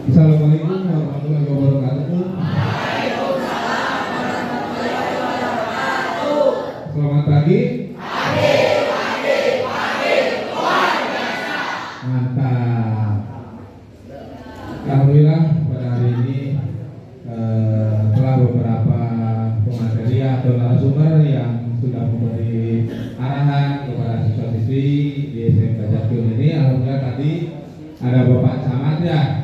Assalamualaikum warahmatullahi wabarakatuh. Selamat pagi. Mantap. Alhamdulillah pada hari ini telah beberapa pemateri atau narasumber yang sudah memberi arahan kepada siswa-siswi di SMK Jatiun ini. Alhamdulillah tadi ada Bapak Camat ya.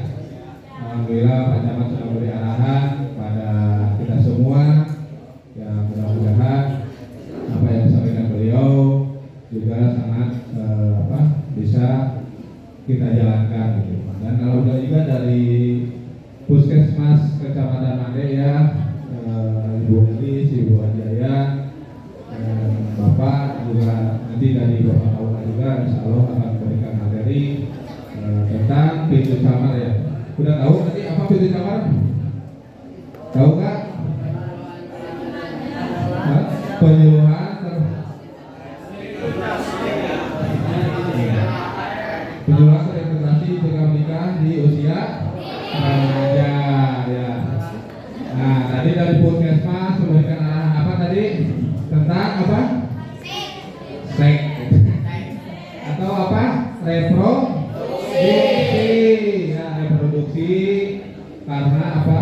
Alhamdulillah Pak Camat sudah memberi arahan pada kita semua. Ya mudah-mudahan apa yang disampaikan beliau juga sangat bisa kita jalankan gitu. Dan kalau juga dari Puskesmas Kecamatan Made ya, Ibu Elis, Ibu Ajaya, Bapak juga nanti dari Bapak Aula juga Insya Allah akan memberikan materi tentang pintu camar ya. Udah tahu nanti apa pintu camar? Tahu nggak? Penyuluhan terintegrasi cegah menikah di usia remaja ya. Nah tadi dari Puskesmas memberikan arahan apa tadi tentang apa? Seks atau apa? Reproduksi ya, reproduksi karena apa?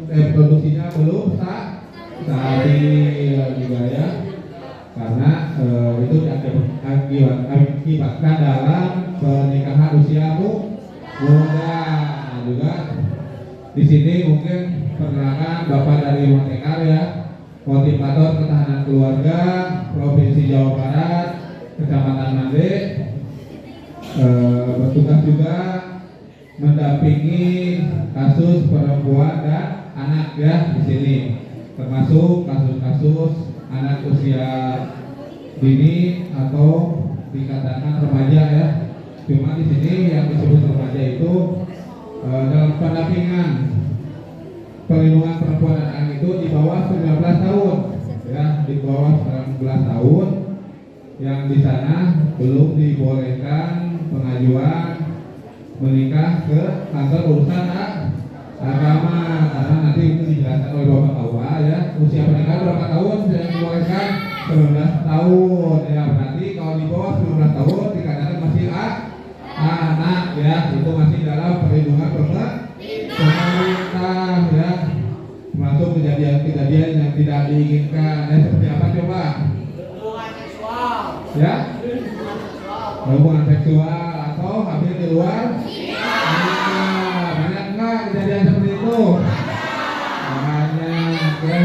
Reproduksinya belum stabil juga ya. Karena itu diakibatkan dalam pernikahan usia muda. Nah, juga di sini mungkin perkenalkan Bapak dari Motekar ya, Motivator Ketahanan Keluarga Provinsi Jawa Barat, Kecamatan Made, bertugas juga mendampingi kasus perempuan dan anak ya di sini, termasuk kasus-kasus anak usia dini atau dikatakan remaja ya. Cuma di sini yang disebut remaja itu dalam pendampingan perlindungan perempuan dan anak itu di bawah 19 tahun ya, di bawah 19 tahun yang di sana belum dibolehkan pengajuan menikah ke kantor urusan agama, karena nanti itu dijelaskan oleh Bapak Aula ya. Usia pernikahan berapa tahun yang dibolehkan? 19 tahun ya. Berarti kalau di bawah 19 tahun dikatakan masih anak ya, itu masih dalam perlindungan pemerintah ya, termasuk kejadian-kejadian yang tidak diinginkan ya, seperti apa coba? Hubungan seksual ya, hubungan seksual atau hamil di luar. Banyak nggak kejadian seperti itu? Banyak ya,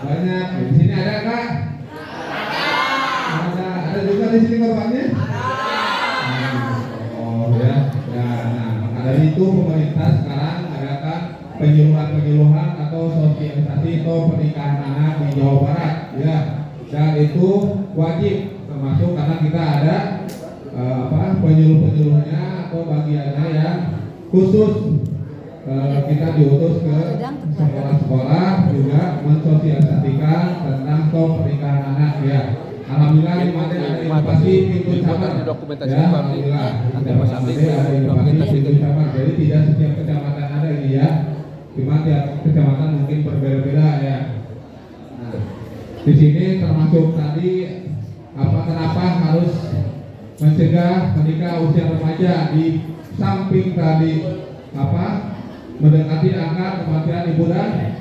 banyak. Di sini ada nggak? Ada juga di sini korbannya. Oh ya, ya. Nah maka dari itu pemerintah sekarang mengadakan penyuluhan atau sosialisasi atau pernikahan anak di Jawa Barat ya, dan itu wajib, termasuk karena kita ada penyuluh-penyuluhnya atau bagiannya yang khusus. Kita diutus ke sekolah-sekolah juga mensosialisasikan tentang pernikahan anak ya. Alhamdulillah di Made ada inovasi pintu camar ya. Alhamdulillah ada inovasi pintu camar. Jadi tidak setiap kecamatan ada ini ya. Cuma tiap kecamatan mungkin berbeda-beda ya. Nah, di sini termasuk tadi kenapa harus mencegah menikah usia remaja, di samping tadi mendekati angka kematian ibu dan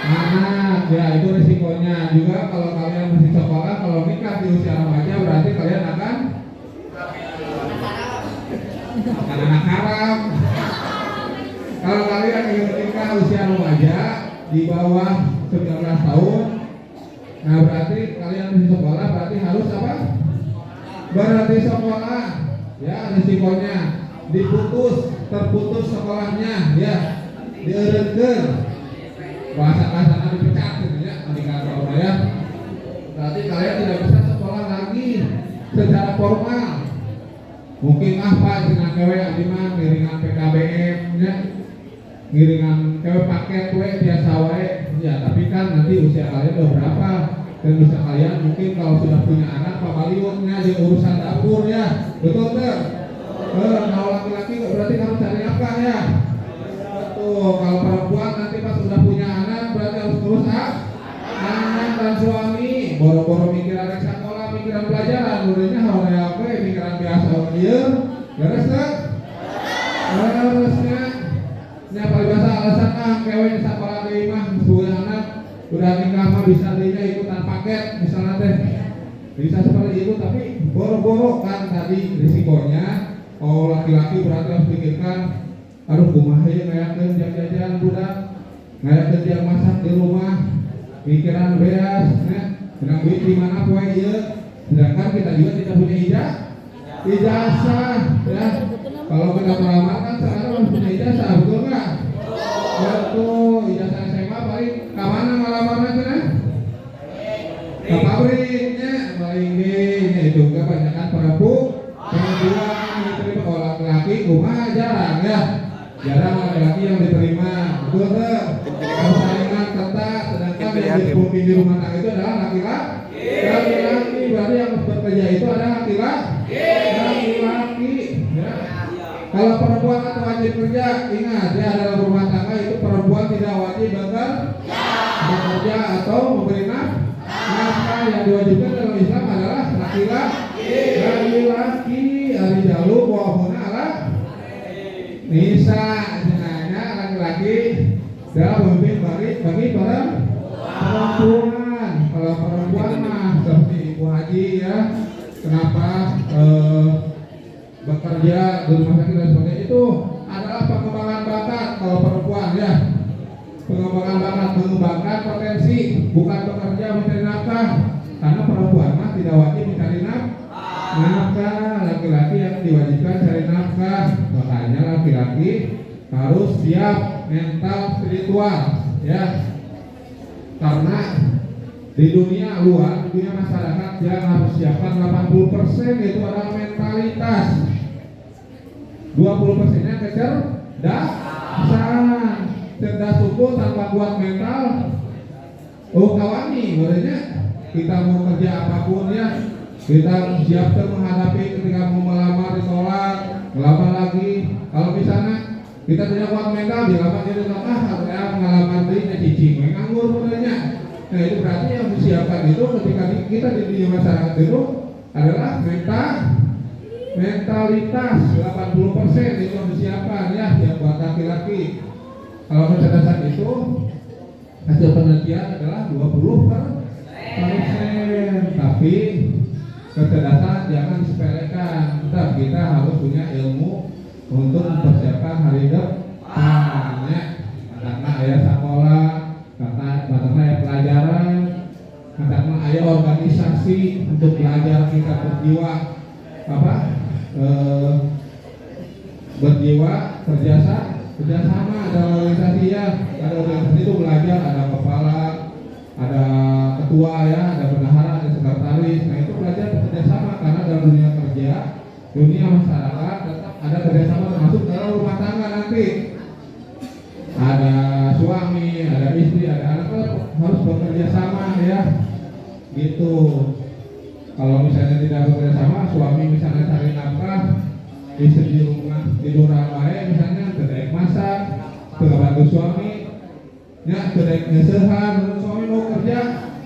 anak ya, itu resikonya juga. Kalau kalian masih sekolah, kalau nikah di usia remaja berarti kalian akan anak haram. Kalau kalian ingin menikah usia remaja di bawah 19 tahun, nah berarti kalian masih sekolah, berarti harus apa? Berhenti sekolah ya, resikonya terputus sekolahnya ya, dieureutkeun, bahasa-bahasa dipecat gitu ya, di kantor ya. Berarti kalian tidak bisa sekolah lagi secara formal. Mungkin Pak dengan kewe abdi mah ngiringan PKBM nya, ngiringan kewe paket we biasa wae ya, tapi kan nanti usia kalian udah berapa, dan bisa kalian mungkin kalau sudah punya anak papaliwutnya di urusan dapur ya, betul tuh? Kalau laki-laki berarti harus cari nafkah ya. Betul. Kalau perempuan nanti pas udah punya anak berarti harus terus anak dan suami. Boro-boro mikiran sekolah, mikiran pelajaran, dulunya hore apa? Mikiran biasa dia. Beres tak? Beresnya. Nya paling biasa alasan kewe sekolah deui mah punya anak udah nikah mah bisa dirinya ikutan paket misalnya teh. Bisa seperti itu tapi boro-boro kan tadi risikonya. Oh laki-laki berarti harus pikirkan, aduh kumaha ya ngayakeun jajan budak, ngayakeun yang masak di rumah, pikiran beas, benang duit di mana poe ieu. Sedangkan kita juga tidak punya ijazah, ya. Kalau kita melamar kan sekarang harus punya ijazah, betul nggak? Betul, ijazah SMA paling kemana ngalamarnya cenah? Ke pabriknya, paling ini itu kebanyakan perempuan diterima. Kalau laki-laki kumaha jarang ya, jarang laki-laki yang diterima, betul tuh. Kalau saingan ketat, sedangkan yang dipumpin di rumah tangga itu adalah laki-laki. Berarti yang bekerja itu adalah laki-laki. Ya. Kalau perempuan atau wajib kerja, ingat ya dalam rumah tangga itu perempuan tidak wajib bekerja atau memberi nafkah. Yang diwajibkan dalam Islam adalah laki-laki. Ari jalu wahuna ala nisa, jenanya laki-laki dalam memimpin bagi perempuan. Kalau perempuan mah seperti Ibu Haji ya, kenapa bekerja di rumah sakit dan sebagainya itu adalah pengembangan bakat. Kalau perempuan ya, pengembangan bakat, mengembangkan potensi, bukan bekerja mencari nafkah. Karena perempuan mah tidak wajib mencari nafkah, laki-laki yang diwajibkan cari nafkah. Makanya laki-laki harus siap mental spiritual ya. Karena di dunia luar, di dunia masyarakat yang harus siapkan 80% itu adalah mentalitas. 20%-nya kecerdasan. Cerdas hukum tanpa kuat mental. Kawani, sebenarnya kita mau kerja apapun ya, kita siap menghadapi ketika mau melamar ditolak, melamar lagi. Kalau misalnya kita tidak kuat mental, dilamar jadi saya mengalamar dirinya cicing, nganggur sebenarnya. Nah itu berarti yang disiapkan itu ketika kita di dunia masyarakat itu adalah mentalitas 80% itu yang disiapkan ya yang buat laki-laki. Kalau kecerdasan itu hasil penelitian adalah 20%. Tapi kecerdasan jangan disepelekan. Tetap kita harus punya ilmu untuk mempersiapkan hari depan. Karena ayah sekolah, karena ayah pelajaran, karena ayah organisasi untuk belajar kita berjiwa berjiwa kerjasama. Ada organisasi ya, ada organisasi itu belajar, ada kepala, ada ketua ya, ada bendahara, ada sekretaris. Nah itu belajar kerjasama karena dalam dunia kerja, dunia masyarakat tetap ada kerjasama termasuk dalam rumah tangga nanti. Ada suami, ada istri, ada anak harus bekerja sama ya, gitu. Kalau misalnya tidak bekerja sama, suami misalnya cari nafkah, istri di rumah tiduran wae misalnya, tidak masak, tidak bantu suami, ya tidak ngesehan, suami mau kerja,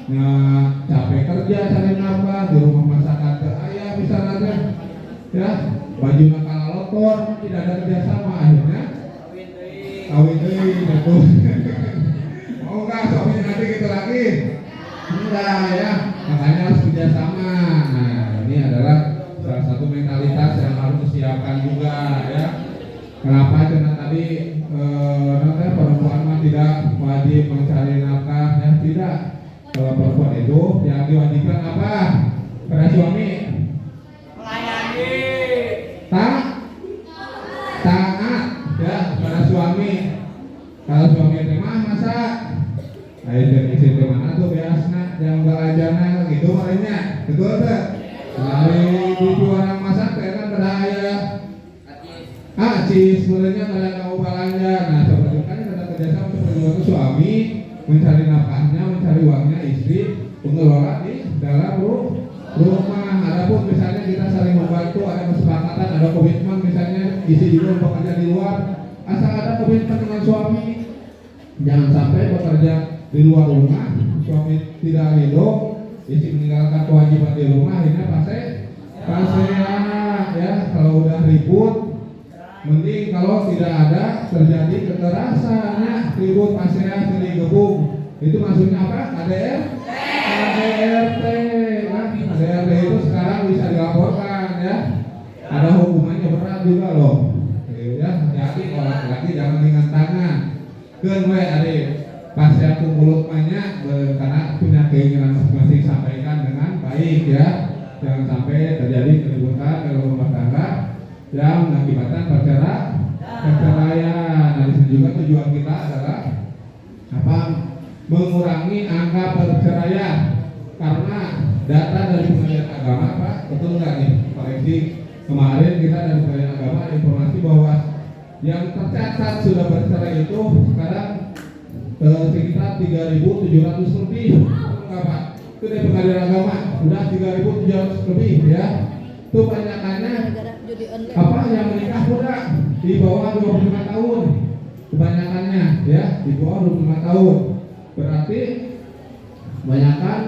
nah capek kerja cari nafkah di rumah masakan ke ayah misalnya, ya baju nakal lotor, tidak ada kerjasama akhirnya. Kawin betul. Mau nggak suami nanti gitu lagi? Enggak ya. Makanya harus kerjasama. Nah ini adalah salah satu mentalitas yang harus disiapkan juga ya. Kenapa? Karena tadi nanti perempuan mah tidak wajib mencari nafkah ya, tidak. Kalau perempuan itu yang diwajibkan apa? Pada suami melayani. Taat ya pada suami. Kalau suami terima masak, ayo jadi istri mana tuh biasanya yang belajana gitu malahnya, betul tak? Dari di orang masak kan beraya, cis sebenarnya ada kau belanja. Nah seperti kan ada kerjasama seperti suami mencari nafkahnya, mencari uangnya, istri mengelola di dalam rumah. Adapun misalnya kita saling membantu, ada kesepakatan, ada komitmen misalnya isi juga bekerja di luar, asal ada komitmen dengan suami. Jangan sampai bekerja di luar rumah, suami tidak ridho, istri meninggalkan kewajiban di rumah, akhirnya pasean ya. Kalau udah ribut, mending kalau tidak ada terjadi kekerasan ya, ribut pasean sering gebuk. Itu maksudnya apa? KDRT ya. KDRT itu sekarang bisa dilaporkan ya. Ada hukumannya berat juga loh. Ya, hati-hati kalau laki-laki jangan ringan tangan. Keun we ari pasti aku mulut banyak karena punya keinginan masing-masing, sampaikan dengan baik ya. Jangan sampai terjadi keributan dalam rumah tangga yang mengakibatkan perceraian. Nah, di sini juga tujuan kita adalah apa? Mengurangi angka perceraian. Karena data dari Pengadilan Agama, Pak, betul nggak nih? Koreksi, kemarin kita dari Pengadilan Agama informasi bahwa yang tercatat sudah bercerai itu sekarang sekitar 3.700 lebih. Enggak, Pak? Itu dari Pengadilan Agama sudah 3.700 lebih ya. Itu banyakannya apa yang menikah muda di bawah 25 tahun. Kebanyakannya ya di bawah 25 tahun. Berarti banyakan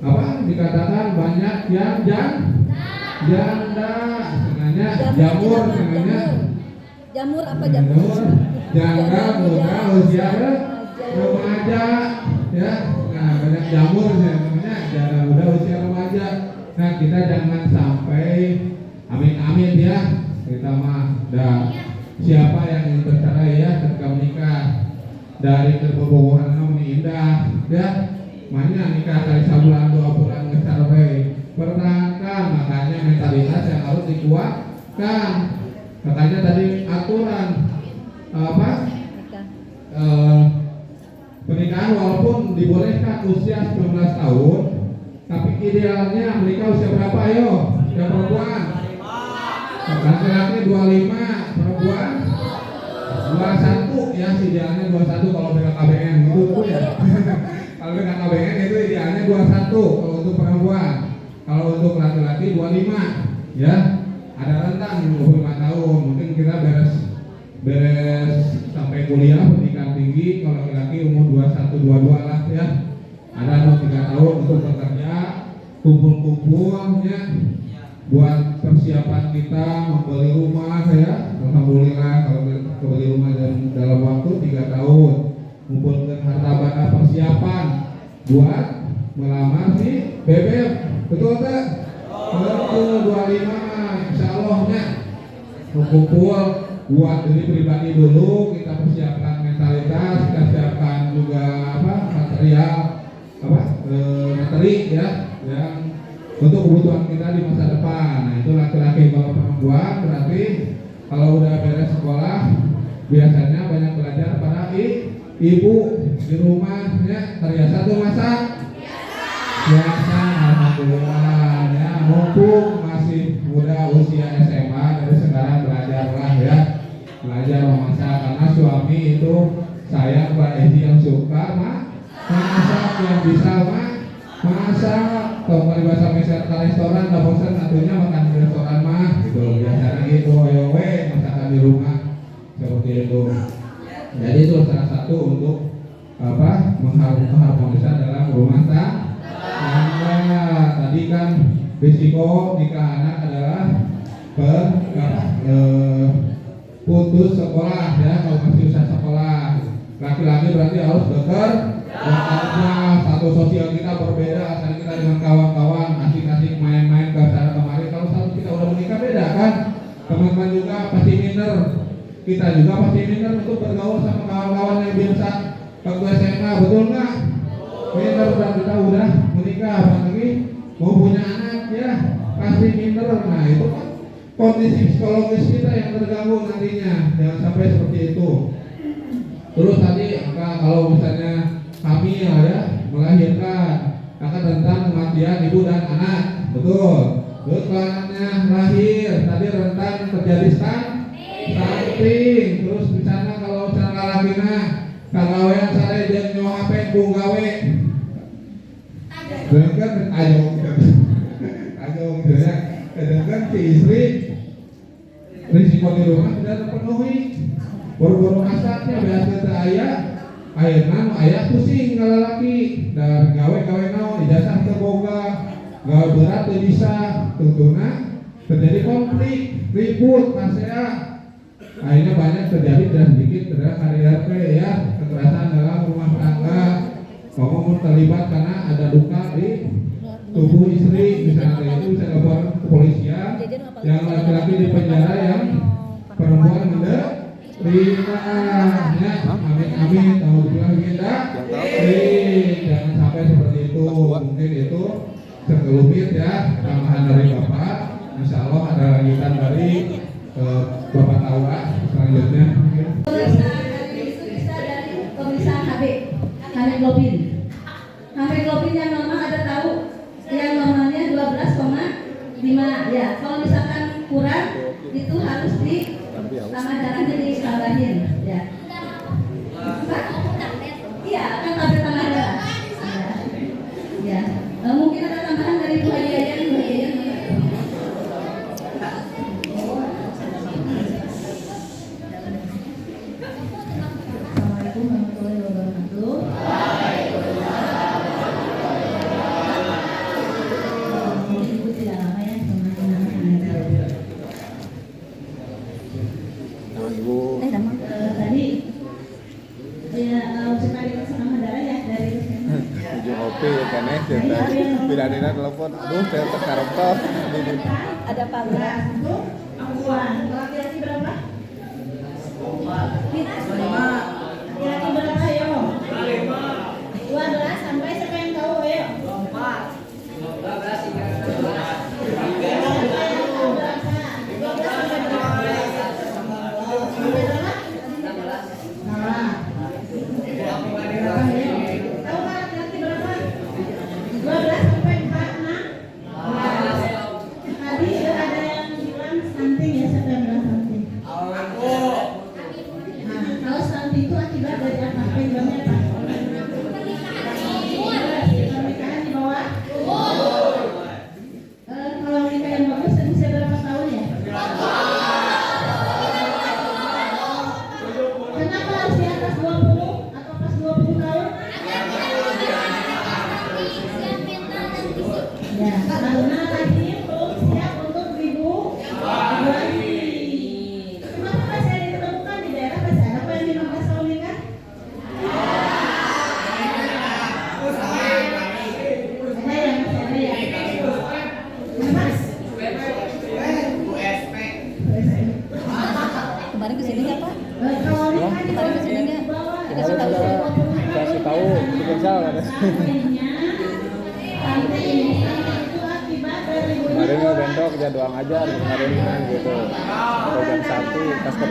apa dikatakan banyak yang janda, sengaja jamur, sengaja jamur apa jamur? Janda muda usia remaja ya. Nah, banyak jamur namanya janda muda usia remaja. Nah, kita jangan sampai amin ya. Kita mah siapa yang ingin bercerai ya ketika menikah dari kebobohan indah ya. Makanya nikah kali sebulan 2 bulan ngecapai pertahankan, makanya mentalitas yang harus dikuatkan. Makanya tadi aturan pernikahan walaupun dibolehkan usia 19 tahun, tapi idealnya menikah usia berapa ayo? Yang perempuan laki-laki 25, perempuan 21 ya, idealnya 21 kalau BKKBN gitu ya. Kalau BKKBN itu idealnya 21 kalau untuk perempuan. Kalau untuk laki-laki 25 ya. Ada rentang 25 tahun. Mungkin kita beres sampai kuliah pendidikan tinggi, kalau laki-laki umur 21 22 lah ya. Ada 3 tahun untuk bekerja, kumpul-kumpulnya buat persiapan kita membeli rumah ya. Alhamdulillah kalau membeli rumah dalam waktu 3 tahun. Mengumpulkan harta benda persiapan buat melamar si bebek, betul tak? Betul 25 insya Allahnya kumpul buat diri pribadi dulu, kita persiapkan mentalitas, kita siapkan juga material materi ya yang untuk kebutuhan kita di masa depan. Nah itu laki-laki. Kalau perempuan berarti kalau udah beres sekolah biasanya banyak belajar pada ibu di rumahnya. Terbiasa tuh masak? Biasa, alhamdulillah ya. Mumpung masih muda usia SMA, dari sekarang belajarlah ya, belajar memasak. Karena suami itu saya Mbak Edi yang suka masak, yang bisa masak. Kalau di bahasa Indonesia ke restoran nggak bosan, satunya makan di restoran mah gitu. Biasanya gitu, oyowe masakan di rumah seperti itu. Jadi itu salah satu untuk mengharmonisasi dalam rumah tangga. Tadi kan risiko nikah anak adalah putus sekolah ya, kalau masih usia sekolah. Laki-laki berarti harus bekerja. Status sosial kita berbeda, asal kita dengan kawan-kawan asik-asik main-main ke sana kemari. Kalau status kita udah menikah beda kan. Teman-teman juga pasti minder. Kita juga pasti minder untuk bergaul sama kawan-kawan yang biasa waktu SMA, betul nggak? Minder udah kita udah menikah, apalagi mau punya anak ya, pasti minder. Nah itu kan kondisi psikologis kita yang terganggu nantinya, jangan sampai seperti itu. Terus tadi kalau misalnya hamil ya, melahirkan akan rentan kematian ibu dan anak, betul. Terus kalau anaknya lahir tadi rentan terjadi stunting. Terus misalnya kalau misalnya lalakina kagawean sare jeung nyawa HP bung gawe. Kan ajong gitu ya. Kadang si istri risiko di rumah tidak terpenuhi. Boro-boro kasatnya biasa teu aya, ayeuna nu aya pusing kalalaki, dan gawe-gawe naon ijazah teu boga, gawe berat teu bisa, tentunya terjadi konflik, ribut, masea. Akhirnya banyak terjadi dan sedikit terjadi KDRT ya, kekerasan dalam rumah tangga, ngomong terlibat karena ada duka di tubuh istri, misalnya itu bisa lapor ke kepolisian, yang laki-laki di penjara, yang perempuan menderita, ya, amin, tahu bilang kita, jangan sampai seperti itu, mungkin itu sekelumit ya, tambahan dari Bapak, Insya Allah ada lanjutan dari Bapak Tawa selanjutnya. Pemeriksaan HB, hemoglobin. Hemoglobin yang normal ada tahu, yang normalnya 12,5 ya. Kalau misalkan kurang itu harus ditambah darahnya ditambahin ya. Pak? Iya, kan tablet tambah darah. Ya. Mungkin ada tambahan dari Bu Haji Yayan, Bu Haji Yayan. Assalamualaikum warahmatullahi wabarakatuh. Ibu tidak lama ya sama anak-anak. Tadi ya suka dikasih nama darah ya dari ujung kopi kan ya bila telepon aduh saya terkarepot ada panggilan untuk perempuan. Laki-laki berapa? Laki-laki berapa yo? 12 sampai siapa yang tahu yo?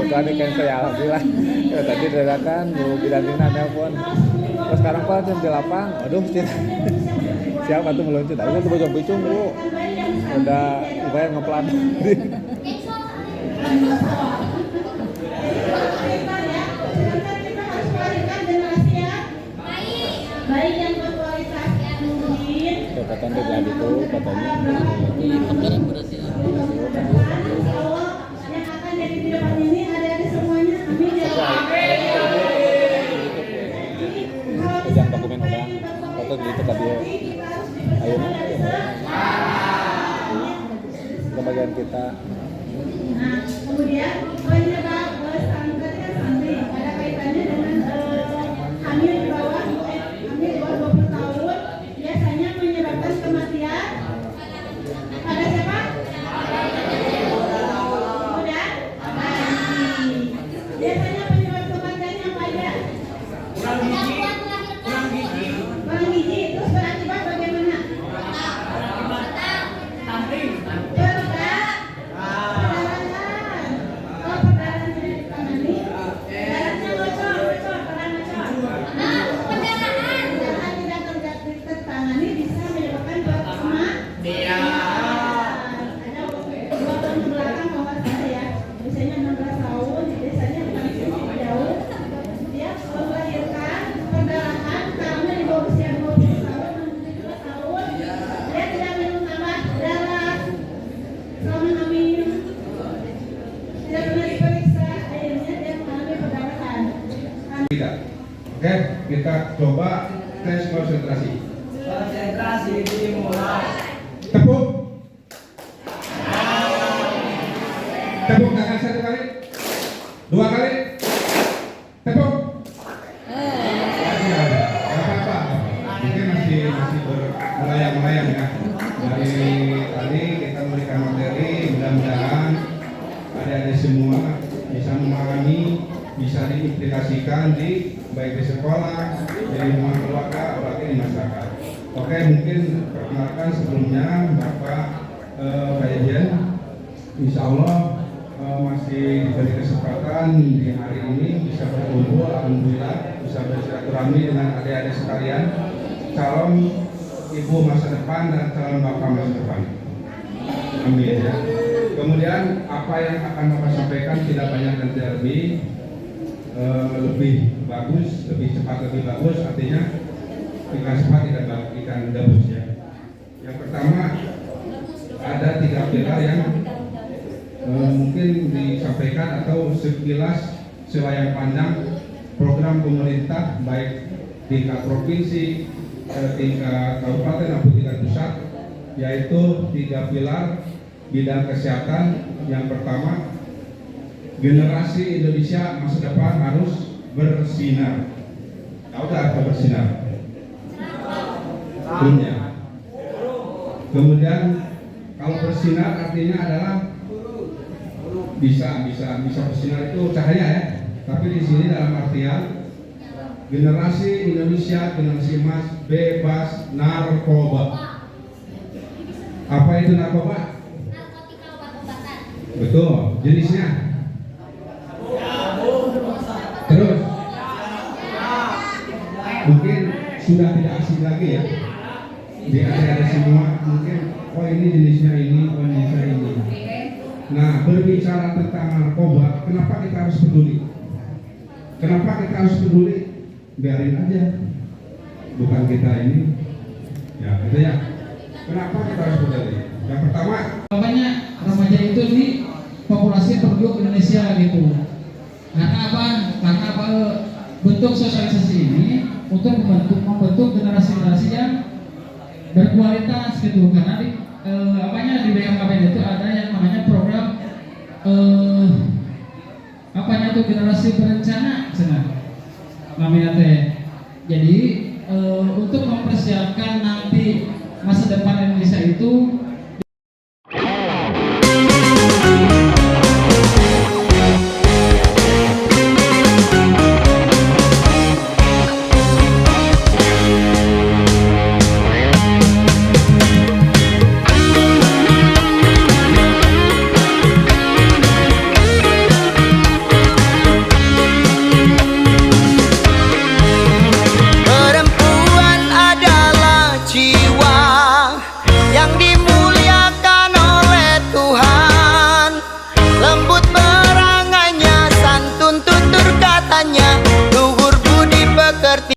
1 cancel ya alhamdulillah. Ya tadi dadakan Bu Bilantina nelpon. Terus sekarang Pak jam 8. Aduh siapa tuh meluncur. Tapi kan tuh bocong-bocong Bu. Udah upaya ngeplan. Baik yang berkualitas mungkin. Catatan dia jadi tuh katanya. Di depan ini ada semuanya, amin ya. Pegang dokumen orang, foto gitu tadi ya. Ayo ke bagian kita. Nah, kemudian penyebab santri kan santri ada kaitannya dengan hamil di bawah 20 tahun biasanya menyebabkan kematian pada siapa? Biasanya penyebab kematiannya apa aja? Kurang gizi. Terus berakibat bagaimana? Perdarahan. Kalau perdarahan Oke, kita coba tes konsentrasi. Konsentrasi dimulai. Tepuk. Tepuk tangan 1 kali. 2 kali. Tepuk. Gak apa-apa. Mungkin masih melayang-layang ya. Dari tadi kita memberikan materi, mudah-mudahan adik-adik semua bisa memahami, bisa diaplikasikan di baik di sekolah, di lingkungan keluarga, apalagi di masyarakat. Oke, mungkin perkenalkan sebelumnya Bapak Bayan, Insya Allah masih diberi kesempatan di hari ini bisa berkumpul, alhamdulillah bisa bersilaturahmi dengan adik-adik sekalian, calon ibu masa depan dan calon bapak masa depan. Amin ya. Kemudian apa yang akan Bapak sampaikan tidak banyak dan tidak lebih bagus, lebih cepat, lebih bagus, artinya ikan cepat tidak ikan gabus ya. Yang pertama ada 3 pilar yang mungkin disampaikan atau sekilas selayang pandang program pemerintah baik tingkat provinsi, tingkat kabupaten maupun tingkat pusat, yaitu 3 pilar bidang kesehatan. Yang pertama, generasi Indonesia masa depan harus bersinar. Tahu tak apa bersinar? Punya. Kemudian kalau bersinar artinya adalah bisa bersinar itu cahaya ya. Tapi di sini dalam artian generasi Indonesia, generasi emas bebas narkoba. Apa itu narkoba? Narkotika obat-obatan. Betul. Jenisnya? Terus? Mungkin sudah tidak asing lagi ya. Di ada semua mungkin oh ini jenisnya ini, oh jenisnya ini. Nah, berbicara tentang narkoba, kenapa kita harus peduli? Kenapa kita harus peduli? Biarin aja. Bukan kita ini. Ya, itu ya. Kenapa kita harus peduli? Yang pertama, Makanya remaja itu di populasi penduduk Indonesia gitu. Karena apa? Bentuk sosialisasi ini untuk membentuk generasi-generasi yang berkualitas gitu. Karena di di BMKBN itu ada yang namanya program generasi berencana namanya teh. Jadi untuk mempersiapkan nanti masa depan Indonesia itu